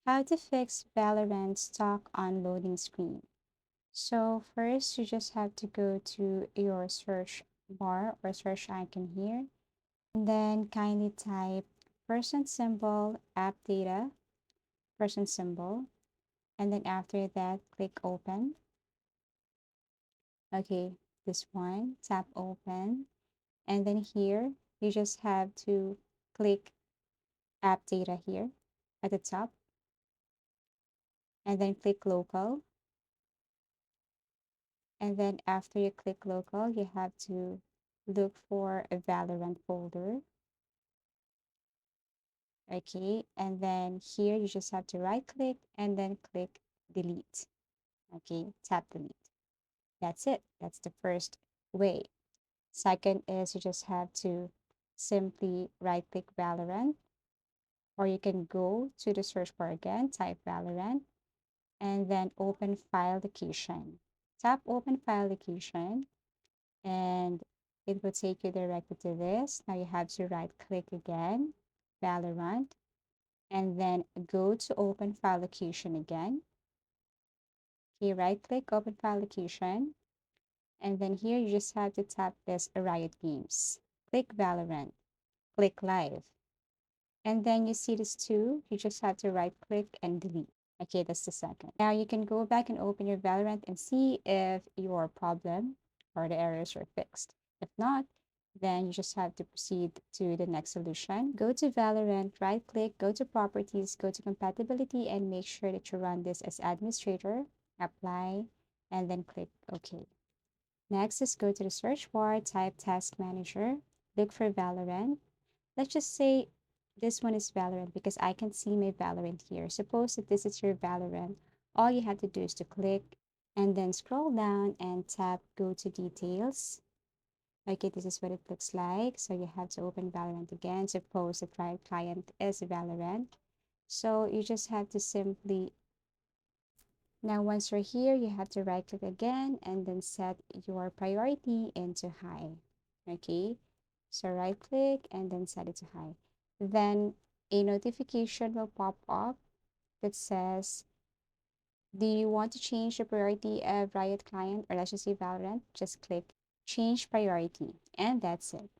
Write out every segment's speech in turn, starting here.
How to fix Valorant stock on loading screen. So first, you just have to go to your search bar or search icon here, and then kindly type person symbol app data, person symbol, and then after that, click open. Okay, this one, tap open, and then here, you just have to click app data here at the top, and then click local. And then after you click local, you have to look for a Valorant folder. Okay, and then here you just have to right click and then click delete. Okay, tap delete. That's it. That's the first way. Second is you just have to simply right click Valorant, or you can go to the search bar again, type Valorant, and then open file location. Tap open file location and it will take you directly to this. Now you have to right click again, Valorant, and then go to open file location again. Okay, right click, open file location, and then here you just have to tap this Riot Games. Click Valorant, click live, and then you see this two, you just have to right click and delete. Okay, that's the second. Now you can go back and open your Valorant and see if your problem or the errors are fixed. If not, then you just have to proceed to the next solution. Go to Valorant, right click, go to properties, go to compatibility, and make sure that you run this as administrator, apply, and then click OK. Next is go to the search bar, type task manager, look for Valorant. Let's just say this one is Valorant because I can see my Valorant here. Suppose that this is your Valorant. All you have to do is to click and then scroll down and tap go to details. Okay, this is what it looks like. So you have to open Valorant again. Suppose the client is Valorant. So you just have to simply, now once you're here, you have to right click again and then set your priority into high. Okay, so right click and then set it to high. Then a notification will pop up that says, do you want to change the priority of Riot client, or let's just say Valorant? Just click change priority and that's it.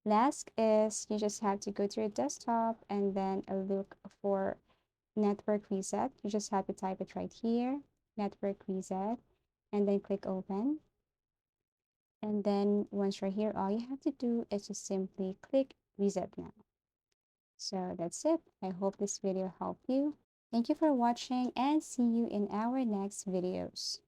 Last is you just have to go to your desktop and then look for network reset. You just have to type it right here, network reset, and then click open. And then once you're here, all you have to do is just simply click reset now. So that's it. I hope this video helped you. Thank you for watching and see you in our next videos.